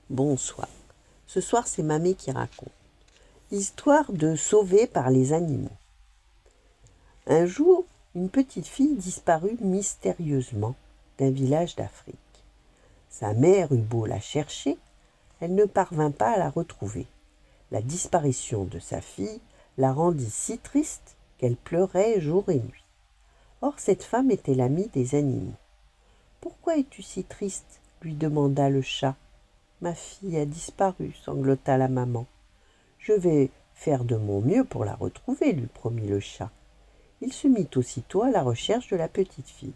Bonsoir. Ce soir, c'est Mamie qui raconte. Histoire de sauver par les animaux. Un jour, une petite fille disparut mystérieusement d'un village d'Afrique. Sa mère eut beau la chercher, elle ne parvint pas à la retrouver. La disparition de sa fille la rendit si triste qu'elle pleurait jour et nuit. Or, cette femme était l'amie des animaux. « Pourquoi es-tu si triste ?» lui demanda le chat. « Ma fille a disparu, » sanglota la maman. « Je vais faire de mon mieux pour la retrouver, » lui promit le chat. Il se mit aussitôt à la recherche de la petite fille.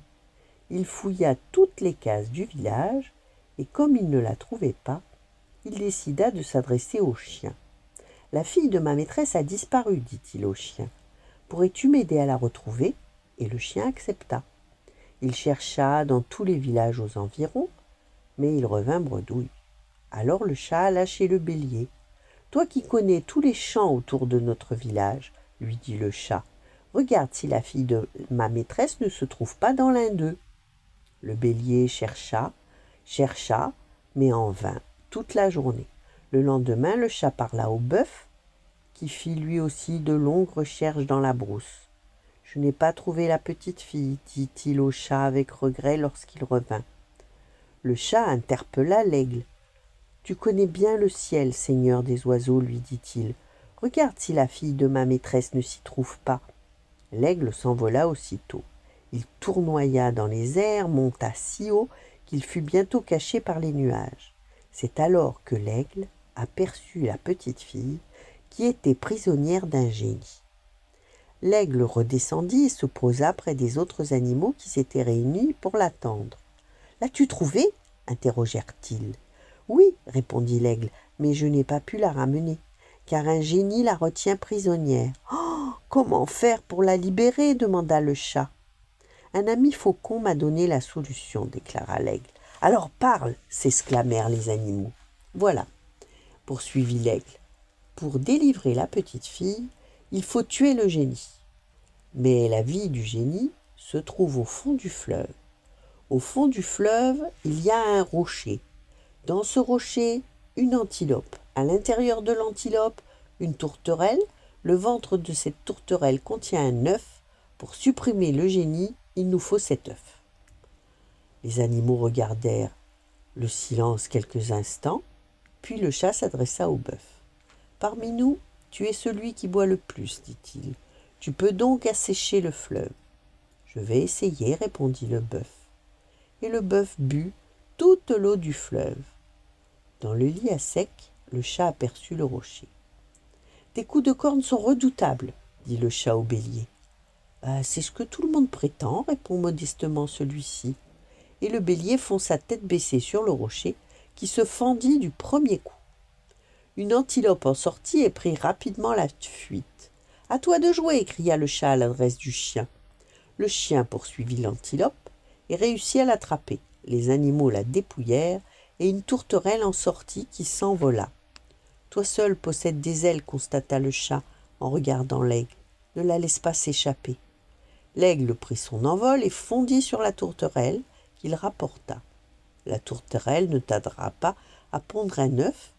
Il fouilla toutes les cases du village, et comme il ne la trouvait pas, il décida de s'adresser au chien. « La fille de ma maîtresse a disparu, » dit-il au chien. « Pourrais-tu m'aider à la retrouver ?» Et le chien accepta. Il chercha dans tous les villages aux environs, mais il revint bredouille. Alors le chat alla chez le bélier. « Toi qui connais tous les champs autour de notre village, » lui dit le chat, « regarde si la fille de ma maîtresse ne se trouve pas dans l'un d'eux. » Le bélier chercha, mais en vain, toute la journée. Le lendemain, le chat parla au bœuf, qui fit lui aussi de longues recherches dans la brousse. « Je n'ai pas trouvé la petite fille, » dit-il au chat avec regret lorsqu'il revint. Le chat interpella l'aigle. « Tu connais bien le ciel, seigneur des oiseaux, » lui dit-il. « Regarde si la fille de ma maîtresse ne s'y trouve pas. » L'aigle s'envola aussitôt. Il tournoya dans les airs, monta si haut qu'il fut bientôt caché par les nuages. C'est alors que l'aigle aperçut la petite fille qui était prisonnière d'un génie. L'aigle redescendit et se posa près des autres animaux qui s'étaient réunis pour l'attendre. « L'as-tu trouvée ?» interrogèrent-ils. « Oui, » répondit l'aigle, « mais je n'ai pas pu la ramener, car un génie la retient prisonnière. »« Oh, comment faire pour la libérer ?» demanda le chat. « Un ami faucon m'a donné la solution, » déclara l'aigle. « Alors parle !» s'exclamèrent les animaux. « Voilà, » poursuivit l'aigle. « Pour délivrer la petite fille, il faut tuer le génie. Mais la vie du génie se trouve au fond du fleuve. Au fond du fleuve, il y a un rocher. Dans ce rocher, une antilope. À l'intérieur de l'antilope, une tourterelle. Le ventre de cette tourterelle contient un œuf. Pour supprimer le génie, il nous faut cet œuf. » Les animaux regardèrent le silence quelques instants, puis le chat s'adressa au bœuf. « Parmi nous, tu es celui qui boit le plus, dit-il. Tu peux donc assécher le fleuve. »« Je vais essayer, répondit le bœuf. Et le bœuf but toute l'eau du fleuve. Dans le lit à sec, le chat aperçut le rocher. « Tes coups de corne sont redoutables, dit le chat au bélier. « C'est ce que tout le monde prétend, répond modestement celui-ci. Et le bélier fonça tête baissée sur le rocher, qui se fendit du premier coup. Une antilope en sortit et prit rapidement la fuite. « À toi de jouer !» cria le chat à l'adresse du chien. Le chien poursuivit l'antilope et réussit à l'attraper. Les animaux la dépouillèrent et une tourterelle en sortit qui s'envola. « Toi seul possèdes des ailes, » constata le chat en regardant l'aigle. « Ne la laisse pas s'échapper. » L'aigle prit son envol et fondit sur la tourterelle qu'il rapporta. La tourterelle ne tarda pas à pondre un œuf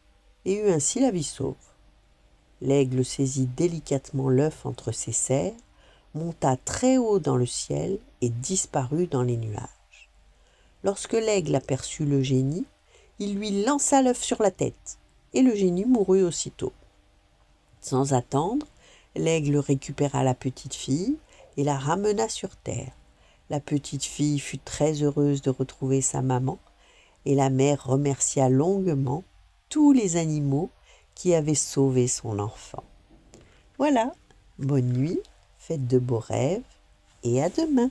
et eut ainsi la vie sauve. L'aigle saisit délicatement l'œuf entre ses serres, monta très haut dans le ciel et disparut dans les nuages. Lorsque l'aigle aperçut le génie, il lui lança l'œuf sur la tête, et le génie mourut aussitôt. Sans attendre, l'aigle récupéra la petite fille et la ramena sur terre. La petite fille fut très heureuse de retrouver sa maman, et la mère remercia longuement tous les animaux qui avaient sauvé son enfant. Voilà, bonne nuit, faites de beaux rêves, et à demain.